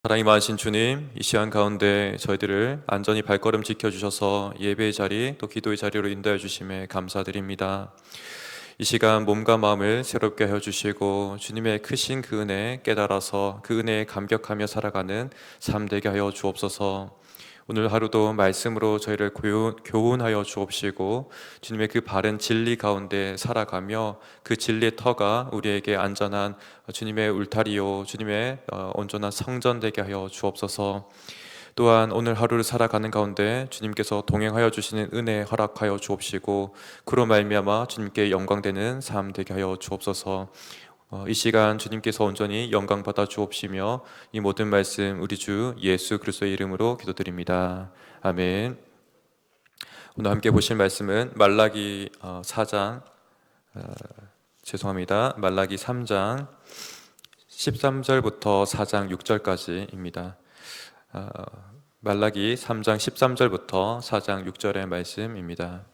사랑이 많으신 주님, 이 시간 가운데 저희들을 안전히 발걸음 지켜주셔서 예배의 자리 또 기도의 자리로 인도해 주심에 감사드립니다. 이 시간 몸과 마음을 새롭게 해주시고 주님의 크신 그 은혜 깨달아서 그 은혜에 감격하며 살아가는 삶 되게 하여 주옵소서. 오늘 하루도 말씀으로 저희를 교훈하여 주옵시고 주님의 그 바른 진리 가운데 살아가며 그 진리의 터가 우리에게 안전한 주님의 울타리요 주님의 온전한 성전 되게 하여 주옵소서. 또한 오늘 하루를 살아가는 가운데 주님께서 동행하여 주시는 은혜 허락하여 주옵시고 그로 말미암아 주님께 영광되는 삶 되게 하여 주옵소서. 이 시간 주님께서 온전히 영광 받아 주옵시며 이 모든 말씀 우리 주 예수 그리스도의 이름으로 기도드립니다. 아멘. 오늘 함께 보실 말씀은 말라기 4장 말라기 3장 13절부터 4장 6절까지입니다. 말라기 3장 13절부터 4장 6절의 말씀입니다.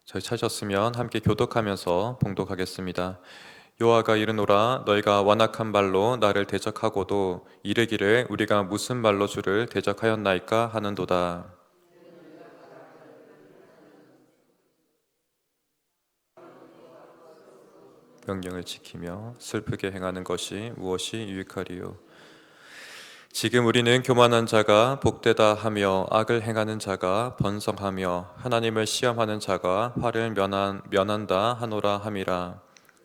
저희 찾으셨으면 함께 교독하면서 봉독하겠습니다. 여호와가 이르노라 너희가 완악한 말로 나를 대적하고도 이르기를 우리가 무슨 말로 주를 대적하였나이까 하는도다. 명령을 지키며 슬프게 행하는 것이 무엇이 유익하리요. 지금 우리는 교만한 자가 복되다 하며 악을 행하는 자가 번성하며 하나님을 시험하는 자가 화를 면한다 하노라 함이라.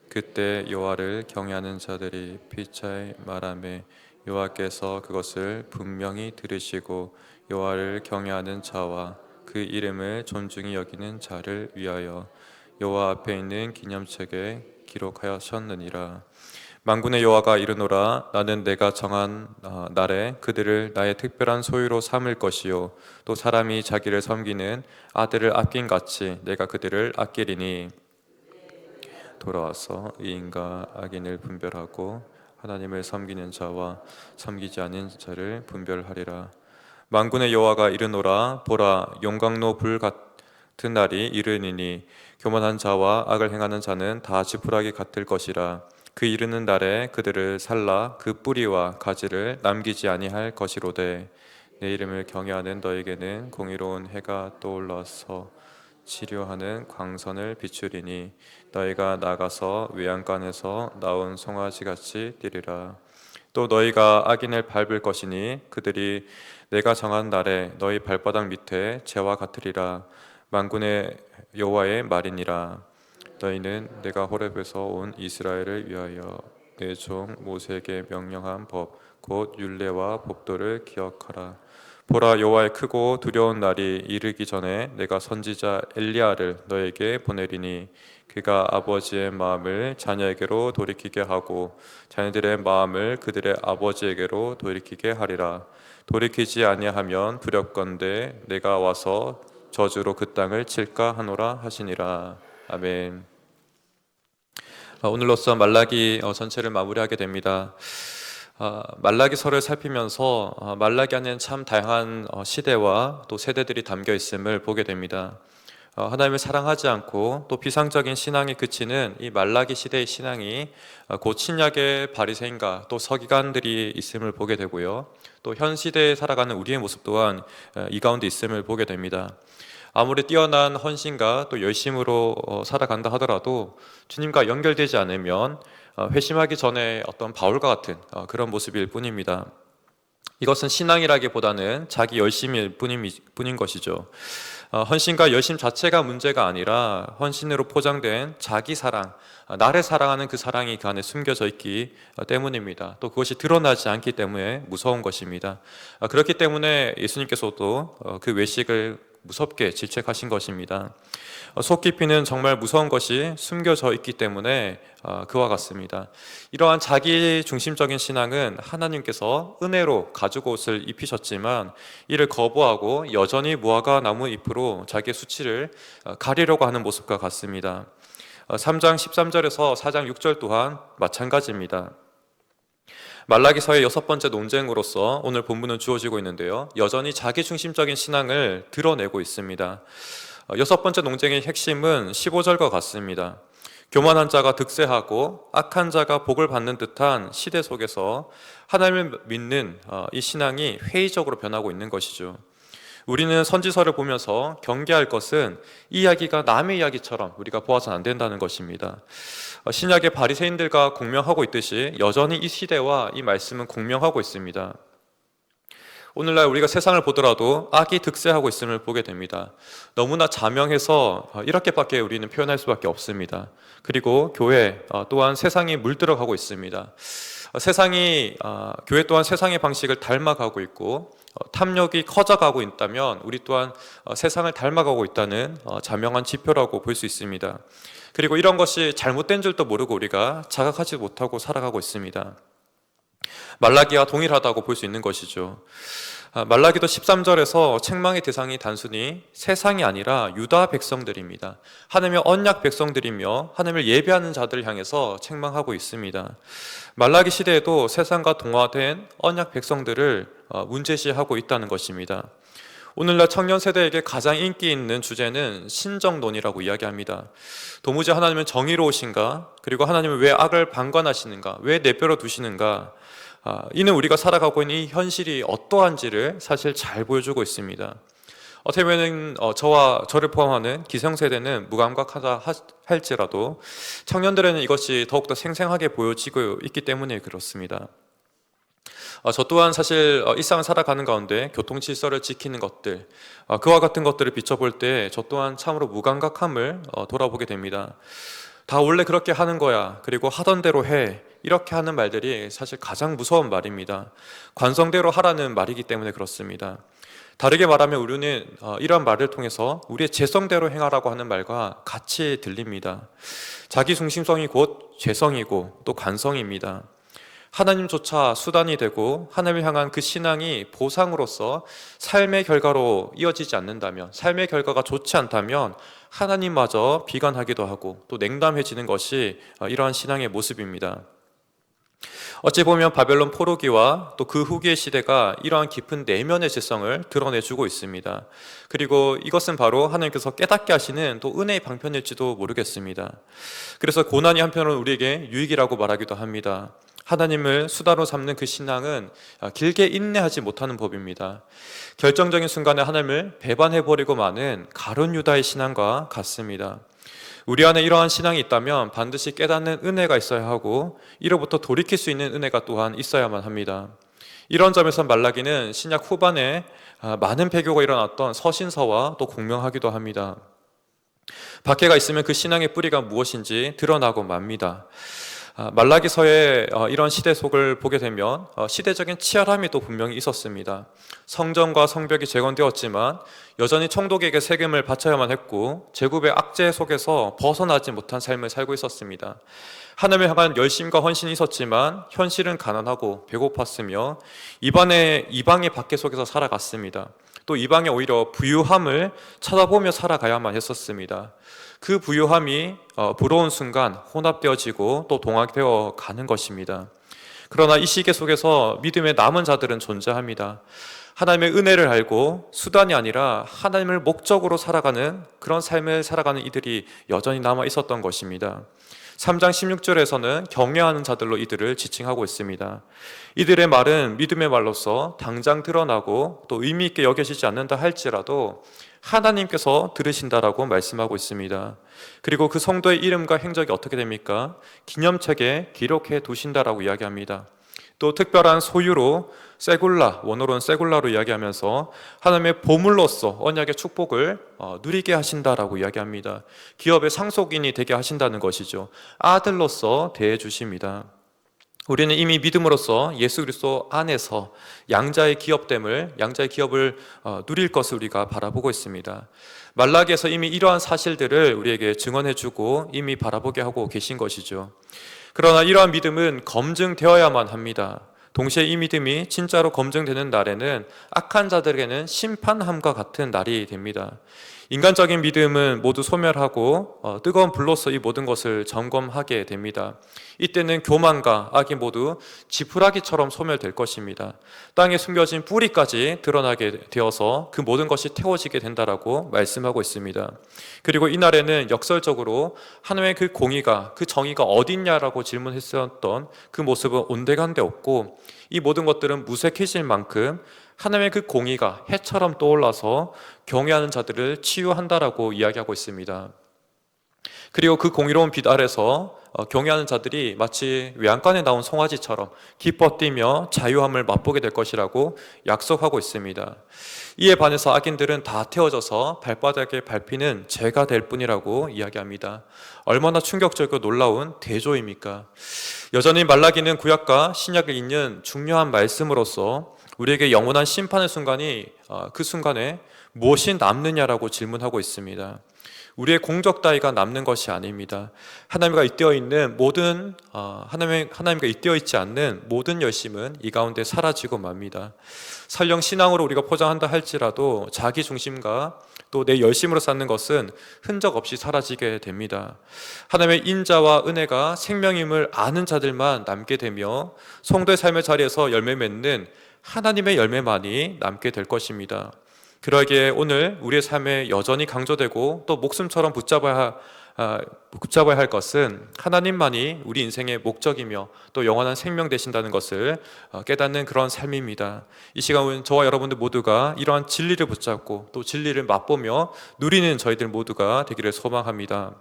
그때 여호와를 경외하는 자들이 피차에 말하매 여호와께서 그것을 분명히 들으시고 여호와를 경외하는 자와 그 이름을 존중히 여기는 자를 위하여 여호와 앞에 있는 기념책에 기록하셨느니라. 만군의 여호와가 이르노라 나는 내가 정한 날에 그들을 나의 특별한 소유로 삼을 것이요 또 사람이 자기를 섬기는 아들을 아낀 같이 내가 그들을 아끼리니 돌아와서 의인과 악인을 분별하고 하나님을 섬기는 자와 섬기지 않는 자를 분별하리라. 만군의 여호와가 이르노라 보라 용광로 불 같은 날이 이르니니 교만한 자와 악을 행하는 자는 다 지푸라기 같을 것이라. 그 이르는 날에 그들을 살라 그 뿌리와 가지를 남기지 아니할 것이로되 내 이름을 경외하는 너에게는 공의로운 해가 떠올라서 치료하는 광선을 비추리니 너희가 나가서 외양간에서 나온 송아지같이 뛰리라. 또 너희가 악인을 밟을 것이니 그들이 내가 정한 날에 너희 발바닥 밑에 재와 같으리라. 만군의 여호와의 말이니라. 너희는 내가 호렙에서 온 이스라엘을 위하여 내 종 모세에게 명령한 법 곧 율례와 법도를 기억하라. 보라 여호와의 크고 두려운 날이 이르기 전에 내가 선지자 엘리야를 너에게 보내리니 그가 아버지의 마음을 자녀에게로 돌이키게 하고 자녀들의 마음을 그들의 아버지에게로 돌이키게 하리라. 돌이키지 아니하면 두렵건대 내가 와서 저주로 그 땅을 칠까 하노라 하시니라. 아멘. 오늘로써 말라기 전체를 마무리하게 됩니다. 말라기서를 살피면서 말라기 안에는 참 다양한 시대와 또 세대들이 담겨 있음을 보게 됩니다. 하나님을 사랑하지 않고 또 비상적인 신앙에 그치는 이 말라기 시대의 신앙이 곧 신약의 바리새인과 또 서기관들이 있음을 보게 되고요. 또 현 시대에 살아가는 우리의 모습 또한 이 가운데 있음을 보게 됩니다. 아무리 뛰어난 헌신과 또 열심으로 살아간다 하더라도 주님과 연결되지 않으면 회심하기 전에 어떤 바울과 같은 그런 모습일 뿐입니다. 이것은 신앙이라기보다는 자기 열심일 뿐인 것이죠. 헌신과 열심 자체가 문제가 아니라 헌신으로 포장된 자기 사랑, 나를 사랑하는 그 사랑이 그 안에 숨겨져 있기 때문입니다. 또 그것이 드러나지 않기 때문에 무서운 것입니다. 그렇기 때문에 예수님께서도 그 외식을 무섭게 질책하신 것입니다. 속 깊이는 정말 무서운 것이 숨겨져 있기 때문에 그와 같습니다. 이러한 자기 중심적인 신앙은 하나님께서 은혜로 가죽 옷을 입히셨지만 이를 거부하고 여전히 무화과 나무 잎으로 자기의 수치를 가리려고 하는 모습과 같습니다. 3장 13절에서 4장 6절 또한 마찬가지입니다. 말라기서의 6번째 논쟁으로서 오늘 본문은 주어지고 있는데요, 여전히 자기중심적인 신앙을 드러내고 있습니다. 6번째 논쟁의 핵심은 15절과 같습니다. 교만한 자가 득세하고 악한 자가 복을 받는 듯한 시대 속에서 하나님을 믿는 이 신앙이 회의적으로 변하고 있는 것이죠. 우리는 선지서를 보면서 경계할 것은 이 이야기가 남의 이야기처럼 우리가 보아서는 안 된다는 것입니다. 신약의 바리새인들과 공명하고 있듯이 여전히 이 시대와 이 말씀은 공명하고 있습니다. 오늘날 우리가 세상을 보더라도 악이 득세하고 있음을 보게 됩니다. 너무나 자명해서 이렇게밖에 우리는 표현할 수밖에 없습니다. 그리고 교회 또한 세상이 물들어가고 있습니다. 교회 또한 세상의 방식을 닮아가고 있고 탐욕이 커져가고 있다면 우리 또한 세상을 닮아가고 있다는 자명한 지표라고 볼 수 있습니다. 그리고 이런 것이 잘못된 줄도 모르고 우리가 자각하지 못하고 살아가고 있습니다. 말라기와 동일하다고 볼 수 있는 것이죠. 말라기도 13절에서 책망의 대상이 단순히 세상이 아니라 유다 백성들입니다. 하나님의 언약 백성들이며 하나님을 예배하는 자들을 향해서 책망하고 있습니다. 말라기 시대에도 세상과 동화된 언약 백성들을 문제시하고 있다는 것입니다. 오늘날 청년 세대에게 가장 인기 있는 주제는 신정론이라고 이야기합니다. 도무지 하나님은 정의로우신가? 그리고 하나님은 왜 악을 방관하시는가? 왜 내버려 두시는가? 이는 우리가 살아가고 있는 이 현실이 어떠한지를 사실 잘 보여주고 있습니다. 어떻게 보면 저를 포함하는 기성세대는 무감각하다 할지라도 청년들에는 이것이 더욱더 생생하게 보여지고 있기 때문에 그렇습니다. 저 또한 사실 일상을 살아가는 가운데 교통 질서를 지키는 것들, 그와 같은 것들을 비춰볼 때 저 또한 참으로 무감각함을 돌아보게 됩니다. 다 원래 그렇게 하는 거야. 그리고 하던 대로 해. 이렇게 하는 말들이 사실 가장 무서운 말입니다. 관성대로 하라는 말이기 때문에 그렇습니다. 다르게 말하면 우리는 이런 말을 통해서 우리의 재성대로 행하라고 하는 말과 같이 들립니다. 자기 중심성이 곧 죄성이고 또 관성입니다. 하나님조차 수단이 되고 하나님을 향한 그 신앙이 보상으로서 삶의 결과로 이어지지 않는다면, 삶의 결과가 좋지 않다면 하나님마저 비관하기도 하고 또 냉담해지는 것이 이러한 신앙의 모습입니다. 어찌 보면 바벨론 포로기와 또 그 후기의 시대가 이러한 깊은 내면의 죄성을 드러내주고 있습니다. 그리고 이것은 바로 하나님께서 깨닫게 하시는 또 은혜의 방편일지도 모르겠습니다. 그래서 고난이 한편으로는 우리에게 유익이라고 말하기도 합니다. 하나님을 수다로 삼는 그 신앙은 길게 인내하지 못하는 법입니다. 결정적인 순간에 하나님을 배반해버리고 마는 가룟 유다의 신앙과 같습니다. 우리 안에 이러한 신앙이 있다면 반드시 깨닫는 은혜가 있어야 하고 이로부터 돌이킬 수 있는 은혜가 또한 있어야만 합니다. 이런 점에서 말라기는 신약 후반에 많은 배교가 일어났던 서신서와 또 공명하기도 합니다. 박해가 있으면 그 신앙의 뿌리가 무엇인지 드러나고 맙니다. 말라기서의 이런 시대 속을 보게 되면 시대적인 치열함이 또 분명히 있었습니다. 성전과 성벽이 재건되었지만 여전히 총독에게 세금을 바쳐야만 했고 제국의 악재 속에서 벗어나지 못한 삶을 살고 있었습니다. 하나님을 향한 열심과 헌신이 있었지만 현실은 가난하고 배고팠으며 이방의 박해 속에서 살아갔습니다. 또 이방의 오히려 부유함을 찾아보며 살아가야만 했었습니다. 그 부유함이 부러운 순간 혼합되어지고 또 동화되어 가는 것입니다. 그러나 이 시계 속에서 믿음의 남은 자들은 존재합니다. 하나님의 은혜를 알고 수단이 아니라 하나님을 목적으로 살아가는 그런 삶을 살아가는 이들이 여전히 남아 있었던 것입니다. 3장 16절에서는 경외하는 자들로 이들을 지칭하고 있습니다. 이들의 말은 믿음의 말로서 당장 드러나고 또 의미 있게 여겨지지 않는다 할지라도 하나님께서 들으신다라고 말씀하고 있습니다. 그리고 그 성도의 이름과 행적이 어떻게 됩니까? 기념책에 기록해 두신다라고 이야기합니다. 또 특별한 소유로 원어로는 세굴라로 이야기하면서 하나님의 보물로서 언약의 축복을 누리게 하신다라고 이야기합니다. 기업의 상속인이 되게 하신다는 것이죠. 아들로서 대해 주십니다. 우리는 이미 믿음으로써 예수 그리스도 안에서 양자의 기업을 누릴 것을 우리가 바라보고 있습니다. 말라기에서 이미 이러한 사실들을 우리에게 증언해주고 이미 바라보게 하고 계신 것이죠. 그러나 이러한 믿음은 검증되어야만 합니다. 동시에 이 믿음이 진짜로 검증되는 날에는 악한 자들에게는 심판함과 같은 날이 됩니다. 인간적인 믿음은 모두 소멸하고 뜨거운 불로서 이 모든 것을 점검하게 됩니다. 이때는 교만과 악이 모두 지푸라기처럼 소멸될 것입니다. 땅에 숨겨진 뿌리까지 드러나게 되어서 그 모든 것이 태워지게 된다라고 말씀하고 있습니다. 그리고 이날에는 역설적으로 하나님의 그 공의가, 그 정의가 어딨냐라고 질문했었던 그 모습은 온데간데 없고, 이 모든 것들은 무색해질 만큼 하나님의 그 공의가 해처럼 떠올라서 경외하는 자들을 치유한다라고 이야기하고 있습니다. 그리고 그 공의로운 빛 아래서 경외하는 자들이 마치 외양간에 나온 송아지처럼 기뻐 뛰며 자유함을 맛보게 될 것이라고 약속하고 있습니다. 이에 반해서 악인들은 다 태워져서 발바닥에 밟히는 죄가 될 뿐이라고 이야기합니다. 얼마나 충격적이고 놀라운 대조입니까? 여전히 말라기는 구약과 신약을 잇는 중요한 말씀으로서 우리에게 영원한 심판의 순간이 그 순간에 무엇이 남느냐라고 질문하고 있습니다. 우리의 공적 따위가 남는 것이 아닙니다. 하나님과 잇대어 있는 모든 하나님과 잇대어 있지 않는 모든 열심은 이 가운데 사라지고 맙니다. 설령 신앙으로 우리가 포장한다 할지라도 자기 중심과 또 내 열심으로 쌓는 것은 흔적 없이 사라지게 됩니다. 하나님의 인자와 은혜가 생명임을 아는 자들만 남게 되며 성도의 삶의 자리에서 열매 맺는 하나님의 열매만이 남게 될 것입니다. 그러기에 오늘 우리의 삶에 여전히 강조되고 또 목숨처럼 붙잡아야 할 것은 하나님만이 우리 인생의 목적이며 또 영원한 생명 되신다는 것을 깨닫는 그런 삶입니다. 이 시간은 저와 여러분들 모두가 이러한 진리를 붙잡고 또 진리를 맛보며 누리는 저희들 모두가 되기를 소망합니다.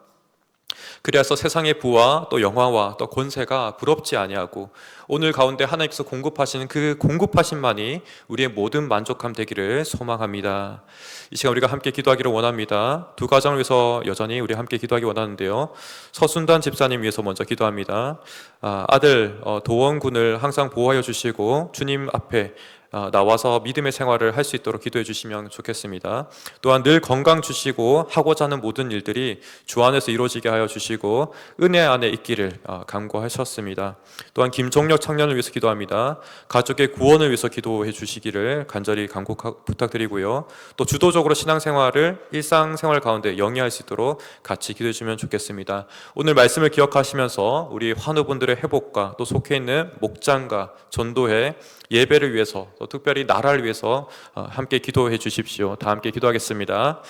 그래서 세상의 부와 또 영화와 또 권세가 부럽지 아니하고 오늘 가운데 하나님께서 공급하시는 그 공급하심만이 우리의 모든 만족함 되기를 소망합니다. 이 시간 우리가 함께 기도하기를 원합니다. 두 가정을 위해서 여전히 우리 함께 기도하기 원하는데요. 서순단 집사님 위해서 먼저 기도합니다. 아들 도원군을 항상 보호하여 주시고 주님 앞에 나와서 믿음의 생활을 할 수 있도록 기도해 주시면 좋겠습니다. 또한 늘 건강 주시고 하고자 하는 모든 일들이 주 안에서 이루어지게 하여 주시고 은혜 안에 있기를 간구하셨습니다. 또한 김종력 청년을 위해서 기도합니다. 가족의 구원을 위해서 기도해 주시기를 간절히 부탁드리고요. 또 주도적으로 신앙생활을 일상생활 가운데 영위할 수 있도록 같이 기도해 주시면 좋겠습니다. 오늘 말씀을 기억하시면서 우리 환우분들의 회복과 또 속해 있는 목장과 전도회 예배를 위해서 또 특별히 나라를 위해서 함께 기도해 주십시오. 다 함께 기도하겠습니다.